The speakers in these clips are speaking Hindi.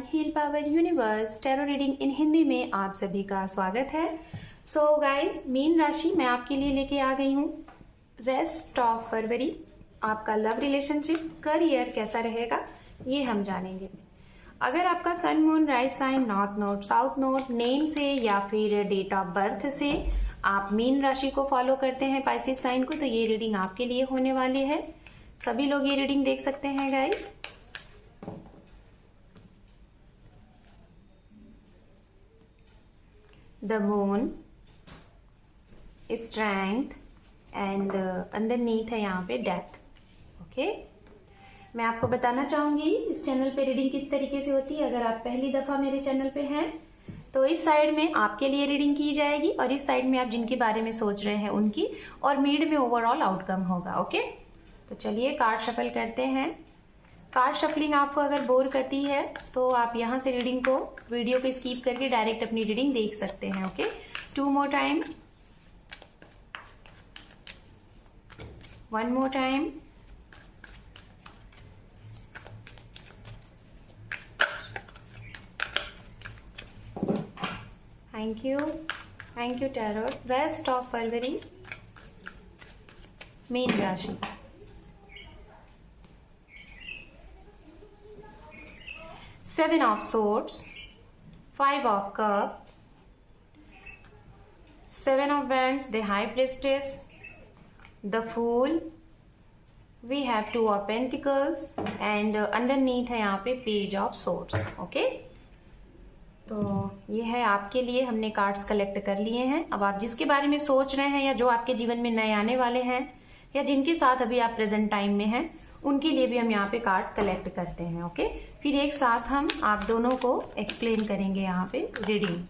Heal power universe tarot reading in Hindi में आप सभी का स्वागत है। सो गाइज, मीन राशि मैं आपके लिए लेके आ गई हूँ। रेस्ट ऑफ फरवरी आपका लव रिलेशनशिप करियर कैसा रहेगा ये हम जानेंगे। अगर आपका sun moon rise sign north node south node name से या फिर डेट ऑफ बर्थ से आप मीन राशि को फॉलो करते हैं पाइसेस साइन को, तो ये रीडिंग आपके लिए होने वाली है। सभी लोग ये रीडिंग देख सकते हैं guys. The moon, strength and underneath है यहाँ पे डेथ। ओके, मैं आपको बताना चाहूंगी इस चैनल पे रीडिंग किस तरीके से होती है। अगर आप पहली दफा मेरे चैनल पे हैं तो इस साइड में आपके लिए रीडिंग की जाएगी और इस साइड में आप जिनके बारे में सोच रहे हैं उनकी, और मिड में ओवरऑल आउटकम होगा। ओके, तो चलिए कार्ड शफल करते हैं। कार्ड शफलिंग आपको अगर बोर करती है तो आप यहाँ से रीडिंग को, वीडियो को स्किप करके डायरेक्ट अपनी रीडिंग देख सकते हैं। Okay, 2 more time, 1 more time, thank you tarot. Rest of February mean राशि। Seven of Swords, 5 of Cups, 7 of Wands, the High Priestess, the Fool, we have 2 of Pentacles and underneath है यहाँ पे Page of Swords। ओके, तो ये है आपके लिए, हमने कार्ड्स कलेक्ट कर लिए हैं। अब आप जिसके बारे में सोच रहे हैं या जो आपके जीवन में नए आने वाले हैं या जिनके साथ अभी आप प्रेजेंट टाइम में हैं, उनके लिए भी हम यहाँ पे कार्ड कलेक्ट करते हैं। ओके, फिर एक साथ हम आप दोनों को एक्सप्लेन करेंगे यहाँ पे reading.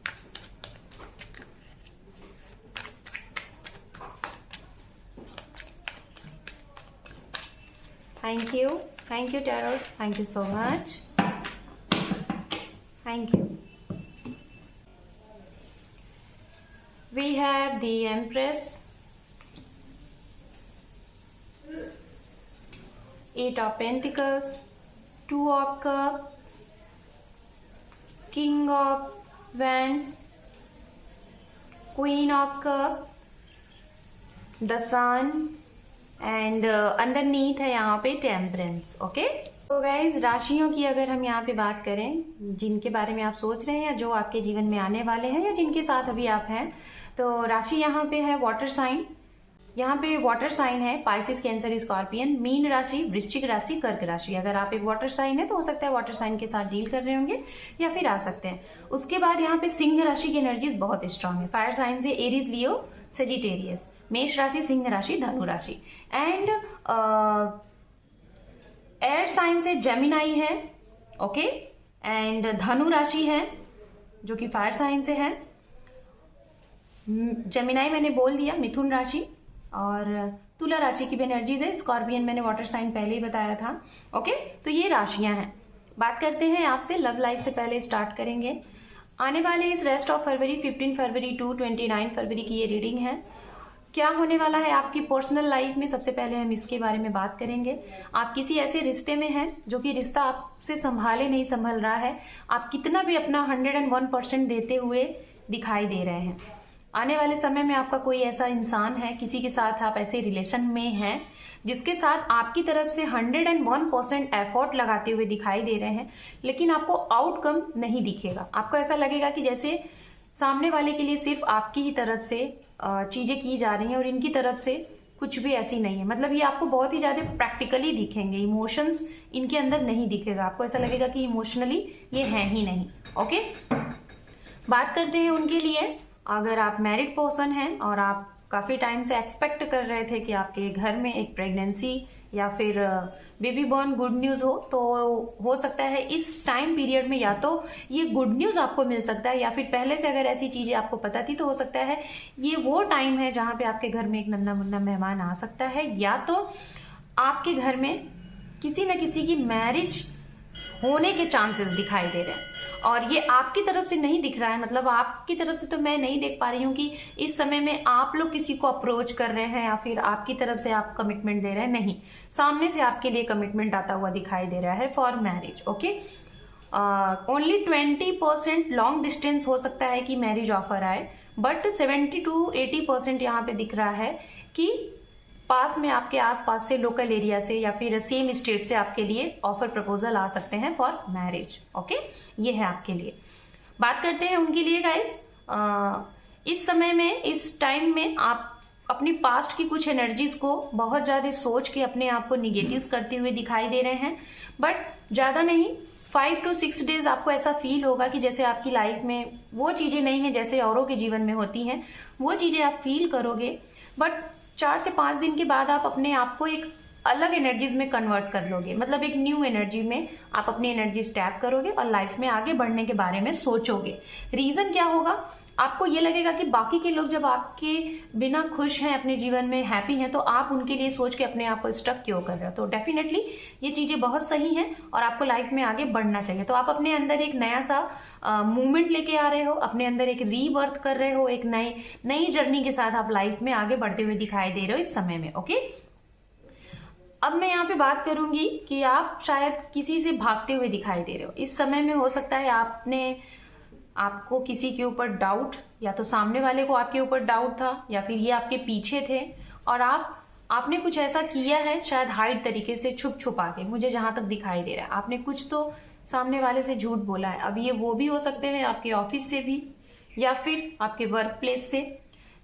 Thank you tarot, thank you so much, thank you. We have the empress, 8 of Pentacles, 2 of Cups, King of Wands, Queen of Cups, the Sun and underneath है यहाँ पे Temperance। ओके, तो गाइज राशियों की अगर हम यहाँ पे बात करें, जिनके बारे में आप सोच रहे हैं या जो आपके जीवन में आने वाले हैं या जिनके साथ अभी आप हैं, तो राशि यहाँ पे है वाटर साइन। यहाँ पे वाटर साइन है पाइसेस, कैंसर, स्कॉर्पियन, मीन राशि, वृश्चिक राशि, कर्क राशि। अगर आप एक वाटर साइन है तो हो सकता है वाटर साइन के साथ डील कर रहे होंगे या फिर आ सकते हैं। उसके बाद यहाँ पे सिंह राशि की एनर्जीज बहुत स्ट्रांग है। फायर साइन से एरीज, लियो, सेजिटेरियस। मेष राशि, सिंह राशि, धनु राशि एंड एयर साइन से जेमिनाई है। ओके, एंड धनु राशि है जो कि फायर साइन से है। जेमिनाई मैंने बोल दिया, मिथुन राशि और तुला राशि की भी एनर्जीज है। स्कॉर्पियन मैंने वाटर साइन पहले ही बताया था। ओके, तो ये राशियां हैं। बात करते हैं आपसे लव लाइफ से पहले स्टार्ट करेंगे। आने वाले इस रेस्ट ऑफ फरवरी 15 फरवरी टू 29 फरवरी की ये रीडिंग है। क्या होने वाला है आपकी पर्सनल लाइफ में, सबसे पहले हम इसके बारे में बात करेंगे। आप किसी ऐसे रिश्ते में हैं जो कि रिश्ता आपसे संभाले नहीं संभल रहा है। आप कितना भी अपना 101% देते हुए दिखाई दे रहे हैं। आने वाले समय में आपका कोई ऐसा इंसान है, किसी के साथ आप ऐसे रिलेशन में हैं जिसके साथ आपकी तरफ से 101% एफर्ट लगाते हुए दिखाई दे रहे हैं, लेकिन आपको आउटकम नहीं दिखेगा। आपको ऐसा लगेगा कि जैसे सामने वाले के लिए सिर्फ आपकी ही तरफ से चीजें की जा रही हैं और इनकी तरफ से कुछ भी ऐसी नहीं है। मतलब ये आपको बहुत ही ज्यादा प्रैक्टिकली दिखेंगे, इमोशंस इनके अंदर नहीं दिखेगा। आपको ऐसा लगेगा कि इमोशनली ये है ही नहीं। ओके, बात करते हैं उनके लिए। अगर आप मैरिड पर्सन हैं और आप काफी टाइम से एक्सपेक्ट कर रहे थे कि आपके घर में एक प्रेगनेंसी या फिर बेबी बॉर्न गुड न्यूज हो, तो हो सकता है इस टाइम पीरियड में या तो ये गुड न्यूज आपको मिल सकता है, या फिर पहले से अगर ऐसी चीजें आपको पता थी तो हो सकता है ये वो टाइम है जहां पे आपके घर में एक नन्ना मुन्ना मेहमान आ सकता है, या तो आपके घर में किसी न किसी की मैरिज होने के चांसेस दिखाई दे रहे हैं। और ये आपकी तरफ से नहीं दिख रहा है, मतलब आपकी तरफ से तो मैं नहीं देख पा रही हूँ कि इस समय में आप लोग किसी को अप्रोच कर रहे हैं या फिर आपकी तरफ से आप कमिटमेंट दे रहे हैं। नहीं, सामने से आपके लिए कमिटमेंट आता हुआ दिखाई दे रहा है for marriage. Okay, only 20% long distance हो सकता है कि मैरिज ऑफर आए, बट 70 to 80% यहाँ पे दिख रहा है कि पास में आपके आसपास से, लोकल एरिया से या फिर सेम स्टेट से आपके लिए ऑफर प्रपोजल आ सकते हैं फॉर मैरिज। ओके, ये है आपके लिए। बात करते हैं उनके लिए गाइस। इस समय में, इस टाइम में आप अपनी पास्ट की कुछ एनर्जीज को बहुत ज्यादा सोच के अपने आप को निगेटिव करते हुए दिखाई दे रहे हैं, बट ज्यादा नहीं, 5 to 6 डेज आपको ऐसा फील होगा कि जैसे आपकी लाइफ में वो चीजें नहीं है जैसे औरों के जीवन में होती हैं, वो चीजें आप फील करोगे, बट 4 से 5 दिन के बाद आप अपने आप को एक अलग एनर्जीज में कन्वर्ट कर लोगे, मतलब एक न्यू एनर्जी में आप अपनी एनर्जी टैप करोगे और लाइफ में आगे बढ़ने के बारे में सोचोगे। रीजन क्या होगा, आपको ये लगेगा कि बाकी के लोग जब आपके बिना खुश हैं, अपने जीवन में हैप्पी हैं, तो आप उनके लिए सोच के अपने आप को स्टक क्यों कर रहे हो। तो डेफिनेटली ये चीजें बहुत सही हैं और आपको लाइफ में आगे बढ़ना चाहिए। तो आप अपने अंदर एक नया सा मूवमेंट लेके आ रहे हो, अपने अंदर एक रीबर्थ कर रहे हो, एक नई जर्नी के साथ आप लाइफ में आगे बढ़ते हुए दिखाई दे रहे हो इस समय में। ओके, अब मैं यहाँ पे बात करूंगी कि आप शायद किसी से भागते हुए दिखाई दे रहे हो इस समय में। हो सकता है आपको किसी के ऊपर डाउट, या तो सामने वाले को आपके ऊपर डाउट था, या फिर ये आपके पीछे थे और आपने कुछ ऐसा किया है, शायद हाइड तरीके से, छुप छुपा के, मुझे जहां तक दिखाई दे रहा है आपने कुछ तो सामने वाले से झूठ बोला है। अब ये वो भी हो सकते हैं आपके ऑफिस से भी, या फिर आपके वर्क प्लेस से,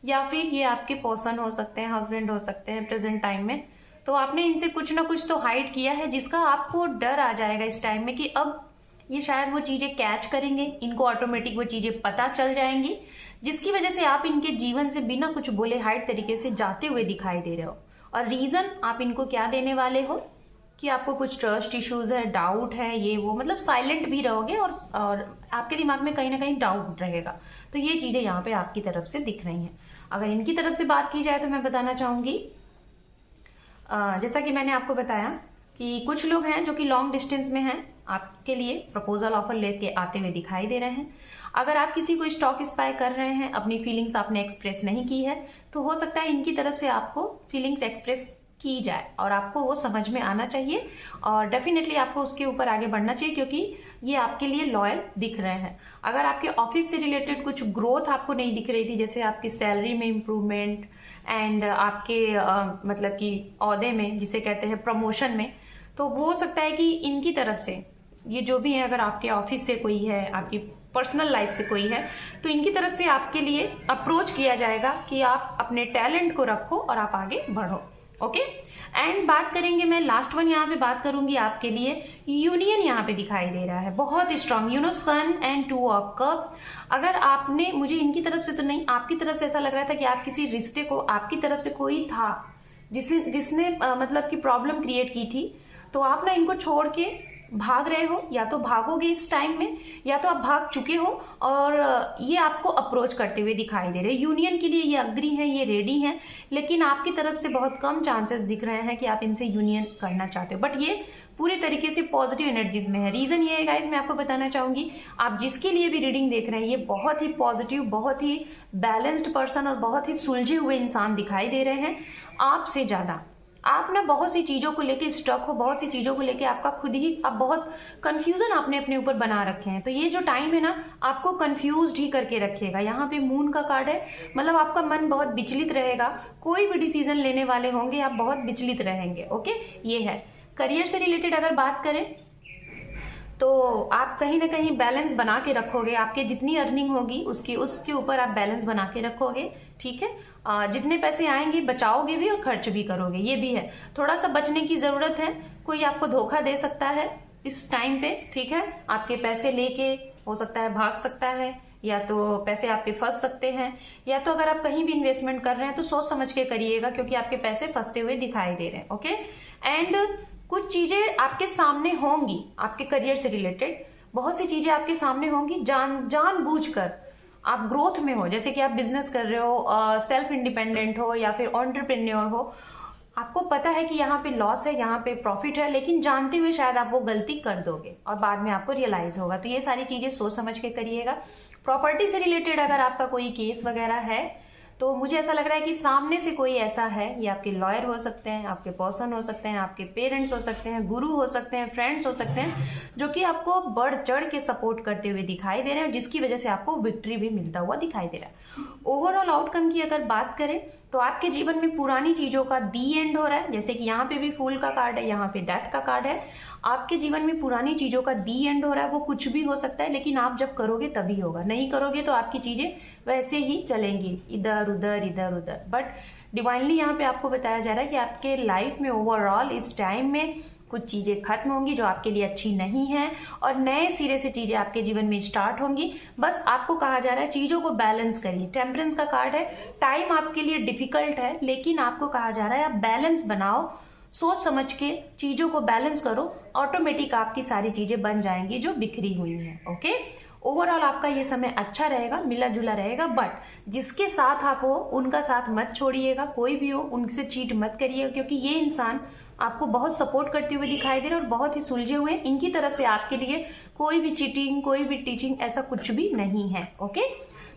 या फिर ये आपके पर्सन हो सकते हैं, हस्बैंड हो सकते हैं प्रेजेंट टाइम में। तो आपने इनसे कुछ ना कुछ तो हाइड किया है, जिसका आपको डर आ जाएगा इस टाइम में कि अब ये शायद वो चीजें कैच करेंगे, इनको ऑटोमेटिक वो चीजें पता चल जाएंगी, जिसकी वजह से आप इनके जीवन से बिना कुछ बोले हाइड तरीके से जाते हुए दिखाई दे रहे हो। और रीजन आप इनको क्या देने वाले हो कि आपको कुछ ट्रस्ट इश्यूज है, डाउट है, ये वो, मतलब साइलेंट भी रहोगे और आपके दिमाग में कहीं ना कहीं डाउट रहेगा। तो ये चीजें यहाँ पे आपकी तरफ से दिख रही हैं। अगर इनकी तरफ से बात की जाए तो मैं बताना चाहूंगी, जैसा कि मैंने आपको बताया कि कुछ लोग हैं जो कि लॉन्ग डिस्टेंस में हैं, आपके लिए प्रपोजल ऑफर लेके आते हुए दिखाई दे रहे हैं। अगर आप किसी को स्टॉक स्पाई कर रहे हैं, अपनी फीलिंग्स आपने एक्सप्रेस नहीं की है, तो हो सकता है इनकी तरफ से आपको फीलिंग्स एक्सप्रेस की जाए और आपको वो समझ में आना चाहिए और डेफिनेटली आपको उसके ऊपर आगे बढ़ना चाहिए, क्योंकि ये आपके लिए लॉयल दिख रहे हैं। अगर आपके ऑफिस से रिलेटेड कुछ ग्रोथ आपको नहीं दिख रही थी, जैसे आपकी सैलरी में इम्प्रूवमेंट एंड आपके मतलब कि ओहदे में, जिसे कहते हैं प्रमोशन में, तो वो हो सकता है कि इनकी तरफ से ये जो भी है, अगर आपके ऑफिस से कोई है, आपकी पर्सनल लाइफ से कोई है, तो इनकी तरफ से आपके लिए अप्रोच किया जाएगा कि आप अपने टैलेंट को रखो और आप आगे बढ़ो। ओके, एंड बात करेंगे, मैं लास्ट वन यहाँ पे बात करूंगी आपके लिए, यूनियन यहाँ पे दिखाई दे रहा है बहुत strong, you know, sun and 2 of cup. अगर आपने, मुझे इनकी तरफ से तो नहीं, आपकी तरफ से ऐसा लग रहा था कि आप किसी रिश्ते को, आपकी तरफ से कोई था जिसने मतलब कि प्रॉब्लम क्रिएट की थी, तो आप ना इनको छोड़ के भाग रहे हो, या तो भागोगे इस टाइम में, या तो आप भाग चुके हो और ये आपको अप्रोच करते हुए दिखाई दे रहे हैं। यूनियन के लिए ये अग्री हैं, ये रेडी हैं, लेकिन आपकी तरफ से बहुत कम चांसेस दिख रहे हैं कि आप इनसे यूनियन करना चाहते हो, बट ये पूरे तरीके से पॉजिटिव एनर्जीज में है। रीजन ये है गाइज, मैं आपको बताना चाहूंगी, आप जिसके लिए भी रीडिंग देख रहे हैं, ये बहुत ही पॉजिटिव, बहुत ही बैलेंस्ड पर्सन और बहुत ही सुलझे हुए इंसान दिखाई दे रहे हैं आपसे ज्यादा। आप ना बहुत सी चीजों को लेके स्टक हो, बहुत सी चीजों को लेके आपका खुद ही, आप बहुत कंफ्यूजन आपने अपने ऊपर बना रखे हैं। तो ये जो टाइम है ना, आपको कंफ्यूज्ड ही करके रखेगा। यहाँ पे मून का कार्ड है, मतलब आपका मन बहुत विचलित रहेगा, कोई भी डिसीजन लेने वाले होंगे आप बहुत विचलित रहेंगे। ओके, ये है। करियर से रिलेटेड अगर बात करें तो आप कहीं ना कहीं बैलेंस बना के रखोगे, आपके जितनी अर्निंग होगी उसके ऊपर आप बैलेंस बना के रखोगे, ठीक है। जितने पैसे आएंगे बचाओगे भी और खर्च भी करोगे, ये भी है। थोड़ा सा बचने की जरूरत है, कोई आपको धोखा दे सकता है इस टाइम पे, ठीक है। आपके पैसे लेके हो सकता है भाग सकता है, या तो पैसे आपके फंस सकते हैं, या तो अगर आप कहीं भी इन्वेस्टमेंट कर रहे हैं तो सोच समझ के करिएगा, क्योंकि आपके पैसे फंसते हुए दिखाई दे रहे हैं। ओके, एंड कुछ चीजें आपके सामने होंगी, आपके करियर से रिलेटेड बहुत सी चीजें आपके सामने होंगी, जानबूझकर आप ग्रोथ में हो, जैसे कि आप बिजनेस कर रहे हो, सेल्फ इंडिपेंडेंट हो या फिर एंटरप्रेन्योर हो, आपको पता है कि यहाँ पे लॉस है, यहाँ पे प्रॉफिट है, लेकिन जानते हुए शायद आप वो गलती कर दोगे और बाद में आपको रियलाइज होगा। तो ये सारी चीजें सोच समझ के करिएगा। प्रॉपर्टी से रिलेटेड अगर आपका कोई केस वगैरह है तो मुझे ऐसा लग रहा है कि सामने से कोई ऐसा है, ये आपके लॉयर हो सकते हैं, आपके पर्सन हो सकते हैं, आपके पेरेंट्स हो सकते हैं, गुरु हो सकते हैं, फ्रेंड्स हो सकते हैं, जो कि आपको बढ़ चढ़ के सपोर्ट करते हुए दिखाई दे रहे हैं, जिसकी वजह से आपको विक्ट्री भी मिलता हुआ दिखाई दे रहा है। ओवरऑल आउटकम की अगर बात करें तो आपके जीवन में पुरानी चीजों का दी एंड हो रहा है, जैसे कि यहाँ पे भी फूल का कार्ड है, यहाँ पे डेथ का कार्ड है। आपके जीवन में पुरानी चीजों का दी एंड हो रहा है, वो कुछ भी हो सकता है, लेकिन आप जब करोगे तभी होगा, नहीं करोगे तो आपकी चीजें वैसे ही चलेंगी, इधर उधर इधर उधर। बट डिवाइनली यहाँ पे आपको बताया जा रहा है कि आपके लाइफ में ओवरऑल इस टाइम में कुछ चीजें खत्म होंगी जो आपके लिए अच्छी नहीं है, और नए सिरे से चीजें आपके जीवन में स्टार्ट होंगी। बस आपको कहा जा रहा है चीजों को बैलेंस करिए। टेम्परेंस का कार्ड है, टाइम आपके लिए डिफिकल्ट है, लेकिन आपको कहा जा रहा है आप बैलेंस बनाओ, सोच समझ के चीजों को बैलेंस करो, ऑटोमेटिक आपकी सारी चीजें बन जाएंगी जो बिखरी हुई हैं। ओके, ओवरऑल आपका ये समय अच्छा रहेगा, मिला जुला रहेगा, बट जिसके साथ आप हो उनका साथ मत छोड़िएगा, कोई भी हो उनसे चीट मत करिएगा, क्योंकि ये इंसान आपको बहुत सपोर्ट करते हुए दिखाई दे रहे हैं और बहुत ही सुलझे हुए हैं। इनकी तरफ से आपके लिए कोई भी चीटिंग, कोई भी टीचिंग, ऐसा कुछ भी नहीं है। ओके,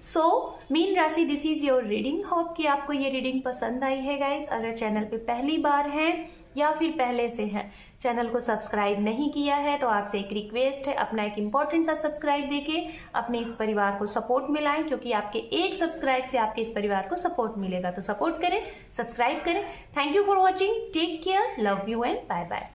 सो मीन राशि, this is your reading. Hope कि आपको ये रीडिंग पसंद आई है गाइज। अगर चैनल पे पहली बार है या फिर पहले से है, चैनल को सब्सक्राइब नहीं किया है, तो आपसे एक रिक्वेस्ट है, अपना एक इंपॉर्टेंट सा सब्सक्राइब देके अपने इस परिवार को सपोर्ट मिलाएं, क्योंकि आपके एक सब्सक्राइब से आपके इस परिवार को सपोर्ट मिलेगा। तो सपोर्ट करें, सब्सक्राइब करें। Thank you for watching, take care, love you and bye bye.